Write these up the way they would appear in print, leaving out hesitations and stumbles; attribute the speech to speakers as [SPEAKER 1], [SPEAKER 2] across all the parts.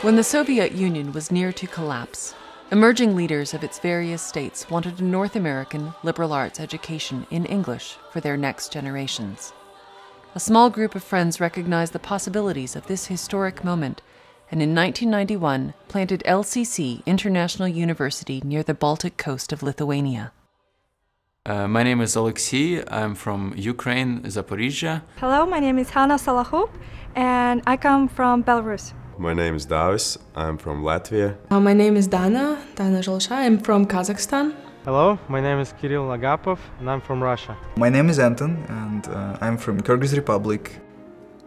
[SPEAKER 1] When the Soviet Union was near to collapse, emerging leaders of its various states wanted a North American liberal arts education in English for their next generations. A small group of friends recognized the possibilities of this historic moment and in 1991 planted LCC International University near the Baltic coast of Lithuania.
[SPEAKER 2] My name is Alexei. I'm from Ukraine, Zaporizhia.
[SPEAKER 3] Hello, my name is Hanna Salahup and I come from Belarus.
[SPEAKER 4] My name is Davis. I'm from Latvia.
[SPEAKER 5] My name is Dana Zhalsha. I'm from Kazakhstan.
[SPEAKER 6] Hello, my name is Kirill Agapov and I'm from Russia.
[SPEAKER 7] My name is Anton and I'm from Kyrgyz Republic.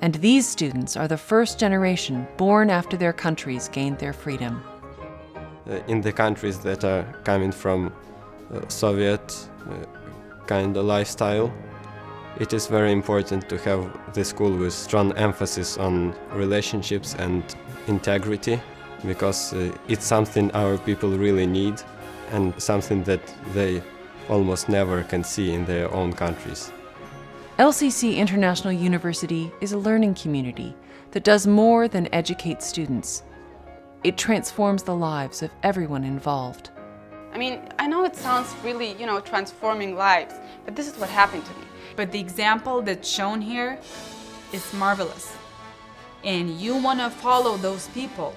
[SPEAKER 1] And these students are the first generation born after their countries gained their freedom.
[SPEAKER 8] In the countries that are coming from Soviet kind of lifestyle, it is very important to have the school with strong emphasis on relationships and integrity, because it's something our people really need and something that they almost never can see in their own countries.
[SPEAKER 1] LCC International University is a learning community that does more than educate students. It transforms the lives of everyone involved.
[SPEAKER 9] I mean, I know it sounds really, transforming lives, but this is what happened to me.
[SPEAKER 10] But the example that's shown here is marvelous. And you want to follow those people,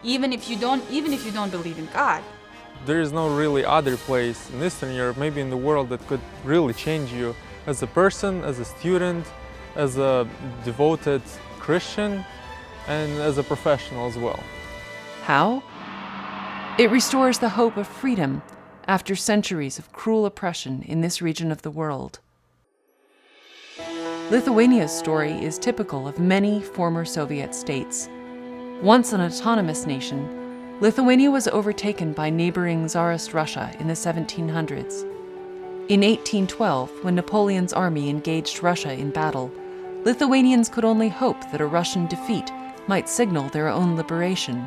[SPEAKER 10] even if you don't believe in God.
[SPEAKER 6] There is no really other place in Eastern Europe, maybe in the world, that could really change you as a person, as a student, as a devoted Christian, and as a professional as well.
[SPEAKER 1] How? It restores the hope of freedom after centuries of cruel oppression in this region of the world. Lithuania's story is typical of many former Soviet states. Once an autonomous nation, Lithuania was overtaken by neighboring Tsarist Russia in the 1700s. In 1812, when Napoleon's army engaged Russia in battle, Lithuanians could only hope that a Russian defeat might signal their own liberation.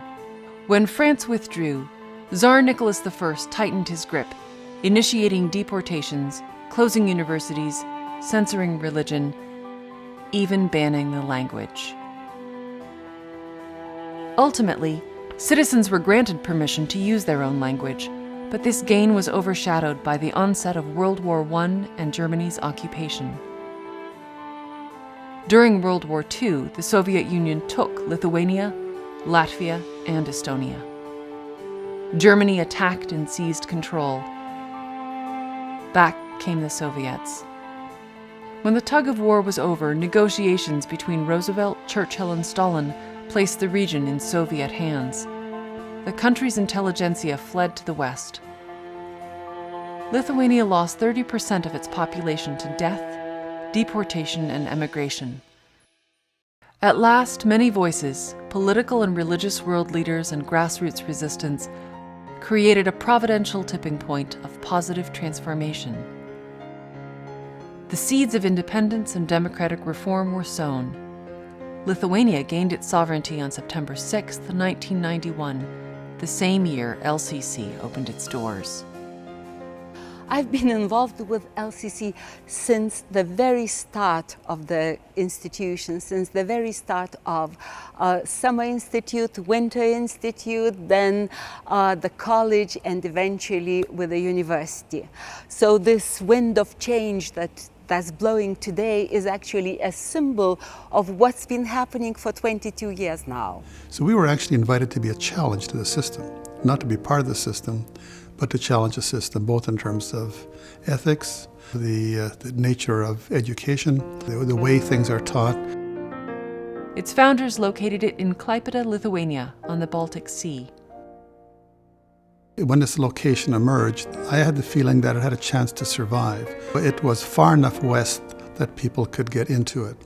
[SPEAKER 1] When France withdrew, Tsar Nicholas I tightened his grip, initiating deportations, closing universities, censoring religion, even banning the language. Ultimately, citizens were granted permission to use their own language, but this gain was overshadowed by the onset of World War I and Germany's occupation. During World War II, the Soviet Union took Lithuania, Latvia, and Estonia. Germany attacked and seized control. Back came the Soviets. When the tug of war was over, negotiations between Roosevelt, Churchill, and Stalin placed the region in Soviet hands. The country's intelligentsia fled to the west. Lithuania lost 30% of its population to death, deportation, and emigration. At last, many voices, political and religious world leaders and grassroots resistance, created a providential tipping point of positive transformation. The seeds of independence and democratic reform were sown. Lithuania gained its sovereignty on September 6, 1991, the same year LCC opened its doors.
[SPEAKER 11] I've been involved with LCC since the very start of the institution, since the very start of Summer Institute, Winter Institute, then the college, and eventually with the university. So this wind of change that's blowing today is actually a symbol of what's been happening for 22 years now.
[SPEAKER 12] So we were actually invited to be a challenge to the system, not to be part of the system, but to challenge the system, both in terms of ethics, the nature of education, the way things are taught.
[SPEAKER 1] Its founders located it in Klaipeda, Lithuania, on the Baltic Sea.
[SPEAKER 12] When this location emerged, I had the feeling that it had a chance to survive. It was far enough west that people could get into it,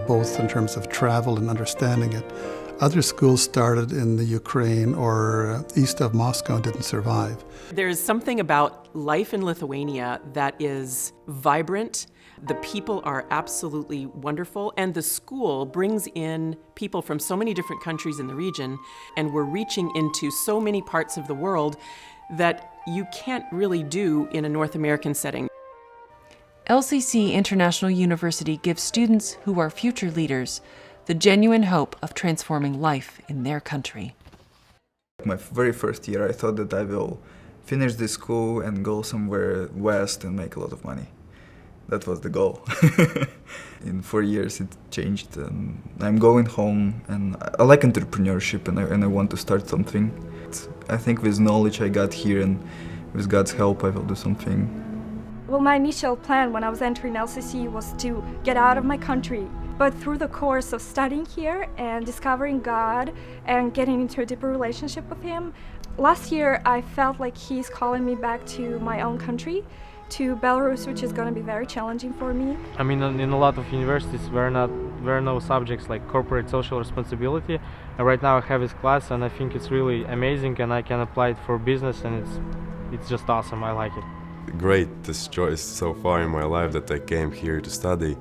[SPEAKER 12] both in terms of travel and understanding it. Other schools started in the Ukraine or east of Moscow and didn't survive.
[SPEAKER 13] There's something about life in Lithuania that is vibrant. The people are absolutely wonderful, and the school brings in people from so many different countries in the region, and we're reaching into so many parts of the world that you can't really do in a North American setting.
[SPEAKER 1] LCC International University gives students who are future leaders the the genuine hope of transforming life in their country.
[SPEAKER 7] My very first year, I thought that I will finish this school and go somewhere west and make a lot of money. That was the goal. In 4 years it changed, and I'm going home, and I like entrepreneurship, and I want to start something. I think with knowledge I got here and with God's help I will do something.
[SPEAKER 3] Well, my initial plan when I was entering LCC was to get out of my country. But through the course of studying here and discovering God and getting into a deeper relationship with Him, last year I felt like He's calling me back to my own country, to Belarus, which is going to be very challenging for me.
[SPEAKER 14] I mean, in a lot of universities there are no subjects like corporate social responsibility. And right now I have this class, and I think it's really amazing, and I can apply it for business, and it's just awesome. I like it.
[SPEAKER 4] Greatest choice so far in my life that I came here to study,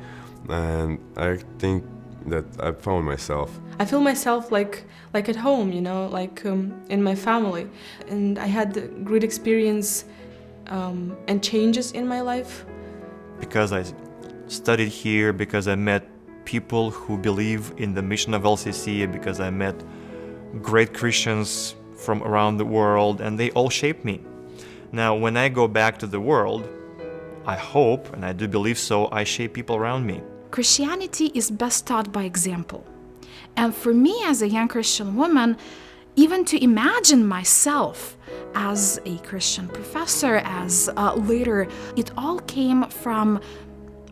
[SPEAKER 4] and I think that I found myself.
[SPEAKER 5] I feel myself like at home, you know, like in my family, and I had a great experience and changes in my life.
[SPEAKER 15] Because I studied here, because I met people who believe in the mission of LCC, because I met great Christians from around the world, and they all shaped me. Now, when I go back to the world, I hope, and I do believe so, I shape people around me.
[SPEAKER 16] Christianity is best taught by example. And for me as a young Christian woman, even to imagine myself as a Christian professor, as a leader, it all came from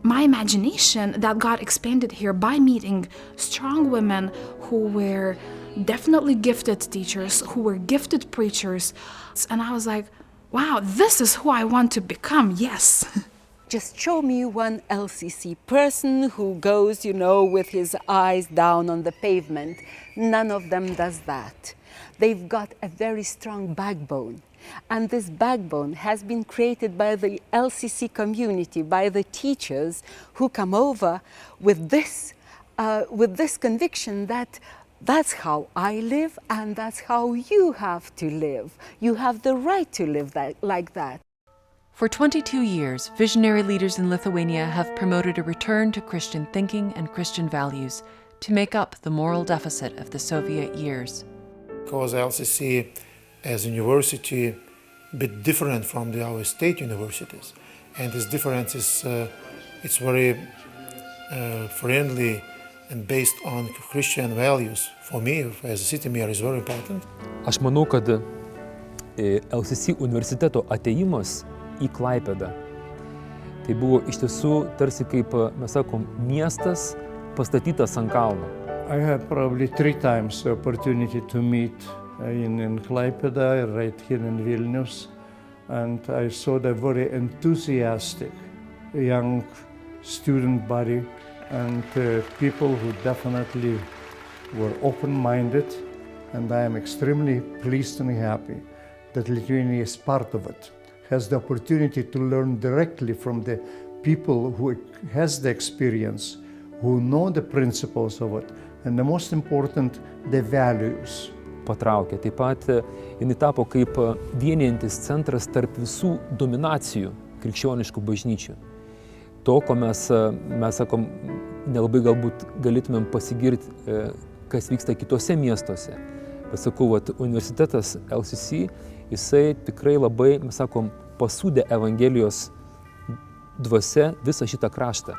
[SPEAKER 16] my imagination that God expanded here by meeting strong women who were definitely gifted teachers, who were gifted preachers. And I was like, wow, this is who I want to become, yes.
[SPEAKER 11] Just show me one LCC person who goes, you know, with his eyes down on the pavement. None of them does that. They've got a very strong backbone. And this backbone has been created by the LCC community, by the teachers who come over with this conviction that that's how I live and that's how you have to live. You have the right to live like that.
[SPEAKER 1] For 22 years, visionary leaders in Lithuania have promoted a return to Christian thinking and Christian values to make up the moral deficit of the Soviet years.
[SPEAKER 17] Because LCC as a university a bit different from our state universities, and this difference is it's very friendly and based on Christian values. For me, as a city mayor, is very important.
[SPEAKER 18] Aš manau, kad LCC universiteto atėjimas į Klaipedą tai buvo iš tiesų tarsi kaip, mes sakom, miestas pastatytas ant kalno.
[SPEAKER 19] I had probably 3 times the opportunity to meet in Klaipeda, right here in Vilnius, and I saw the very enthusiastic young student body and people who definitely were open-minded, and I am extremely pleased and happy that Lithuania is part of it, has the opportunity to learn directly from the people who has the experience, who know the principles of it, and the most important, the values.
[SPEAKER 18] Patraukė. Taip pat jinai tapo kaip vienijantis centras tarp visų dominacijų krikščioniškų bažnyčių. To, ko mes sakom, nelabai galbūt galėtumėm pasigirti, kas vyksta kitose miestuose. Bet sakau, universitetas LCC, jisai tikrai labai, mes sakom, pasūdė Evangelijos dvasia visą šitą kraštą.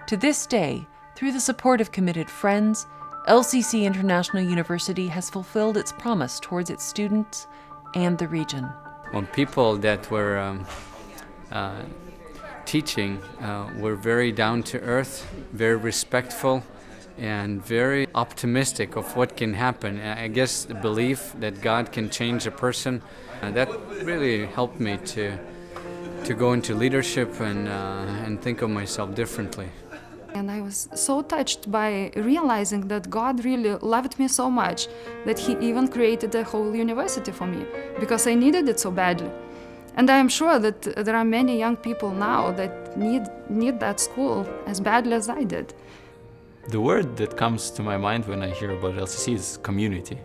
[SPEAKER 1] To this day, through the support of committed friends, LCC International University has fulfilled its promise towards its students and the region.
[SPEAKER 2] Well, people that were teaching were very down to earth, very respectful, and very optimistic of what can happen. I guess the belief that God can change a person, that really helped me to go into leadership and think of myself differently.
[SPEAKER 20] And I was so touched by realizing that God really loved me so much that He even created a whole university for me, because I needed it so badly. And I am sure that there are many young people now that need that school as badly as I did.
[SPEAKER 2] The word that comes to my mind when I hear about LCC is community.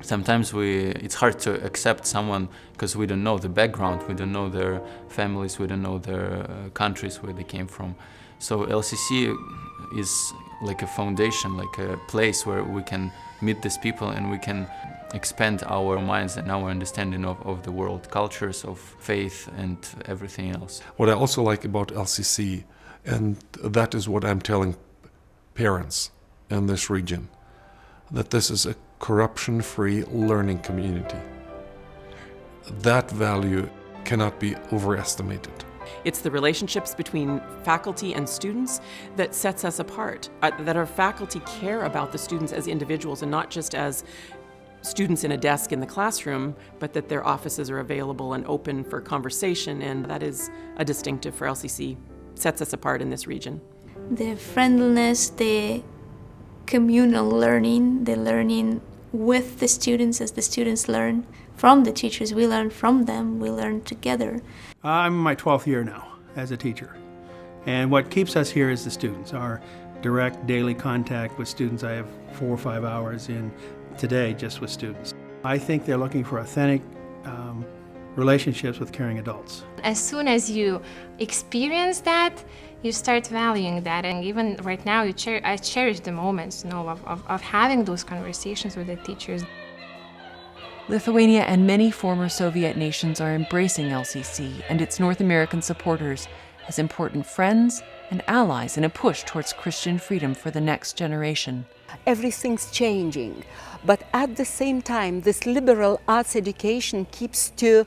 [SPEAKER 2] Sometimes it's hard to accept someone because we don't know the background, we don't know their families, we don't know their countries where they came from. So LCC is like a foundation, like a place where we can meet these people and we can expand our minds and our understanding of the world, cultures, of faith and everything else.
[SPEAKER 21] What I also like about LCC, and that is what I'm telling parents in this region, that this is a corruption-free learning community. That value cannot be overestimated.
[SPEAKER 13] It's the relationships between faculty and students that sets us apart, that our faculty care about the students as individuals and not just as students in a desk in the classroom, but that their offices are available and open for conversation, and that is a distinctive for LCC, sets us apart in this region.
[SPEAKER 22] The friendliness, the communal learning, the learning with the students as the students learn from the teachers, we learn from them, we learn together.
[SPEAKER 23] I'm in my 12th year now as a teacher, and what keeps us here is the students, our direct daily contact with students. I have 4 or 5 hours in today just with students. I think they're looking for authentic relationships with caring adults.
[SPEAKER 24] As soon as you experience that, you start valuing that, and even right now, I cherish the moments, of having those conversations with the teachers.
[SPEAKER 1] Lithuania and many former Soviet nations are embracing LCC and its North American supporters as important friends and allies in a push towards Christian freedom for the next generation.
[SPEAKER 11] Everything's changing, but at the same time, this liberal arts education keeps to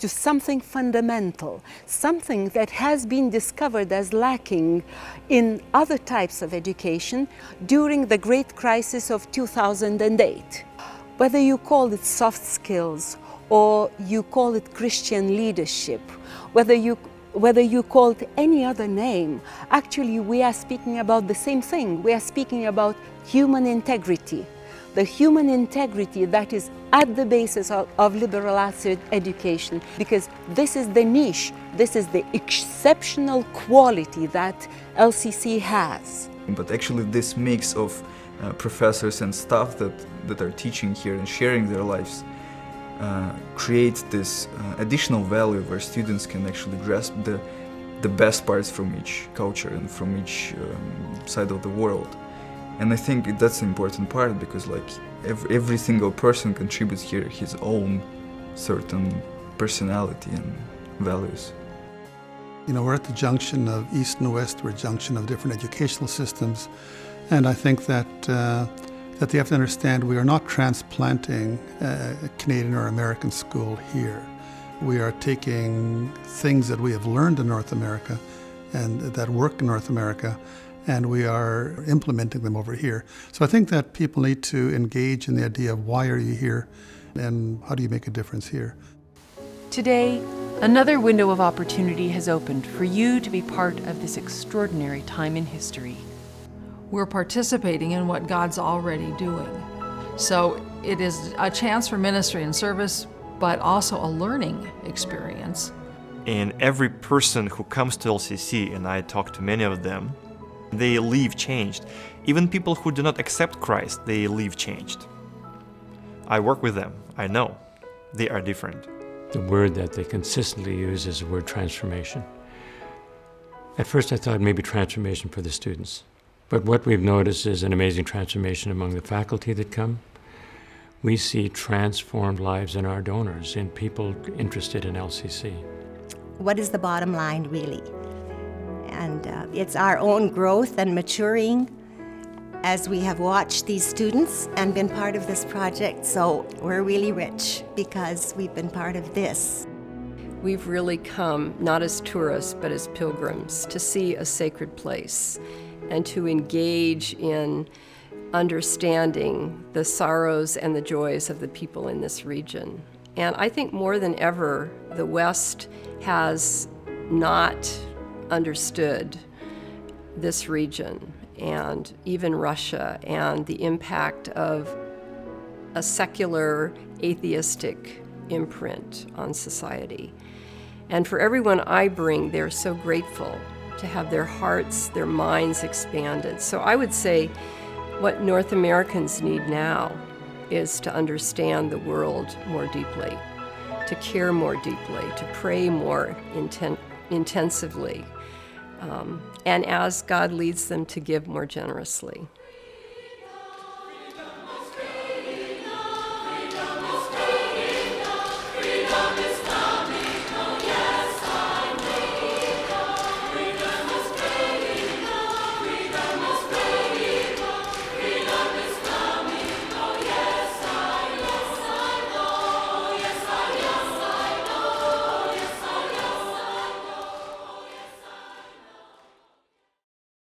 [SPEAKER 11] something fundamental, something that has been discovered as lacking in other types of education during the great crisis of 2008. Whether you call it soft skills or you call it Christian leadership, whether you call it any other name, actually we are speaking about the same thing. We are speaking about human integrity, the human integrity that is at the basis of liberal arts education, because this is the niche, this is the exceptional quality that LCC has.
[SPEAKER 7] But actually this mix of professors and staff that are teaching here and sharing their lives creates this additional value where students can actually grasp the best parts from each culture and from each side of the world. And I think that's the important part, because like every single person contributes here his own certain personality and values.
[SPEAKER 12] You know, we're at the junction of East and West, we're a junction of different educational systems, and I think that that they have to understand we are not transplanting a Canadian or American school here. We are taking things that we have learned in North America and that work in North America, and we are implementing them over here. So I think that people need to engage in the idea of why are you here and how do you make a difference here.
[SPEAKER 1] Today, another window of opportunity has opened for you to be part of this extraordinary time in history.
[SPEAKER 25] We're participating in what God's already doing. So it is a chance for ministry and service, but also a learning experience.
[SPEAKER 15] And every person who comes to LCC, and I talk to many of them, they leave changed. Even people who do not accept Christ, they leave changed. I work with them. I know they are different.
[SPEAKER 26] The word that they consistently use is the word transformation. At first I thought maybe transformation for the students. But what we've noticed is an amazing transformation among the faculty that come. We see transformed lives in our donors, in people interested in LCC.
[SPEAKER 27] What is the bottom line, really? And it's our own growth and maturing as we have watched these students and been part of this project. So we're really rich because we've been part of this.
[SPEAKER 28] We've really come, not as tourists, but as pilgrims, to see a sacred place and to engage in understanding the sorrows and the joys of the people in this region. And I think more than ever, the West has not understood this region and even Russia and the impact of a secular, atheistic imprint on society. And for everyone I bring, they're so grateful to have their hearts, their minds expanded. So I would say what North Americans need now is to understand the world more deeply, to care more deeply, to pray more intensively, and as God leads them to give more generously.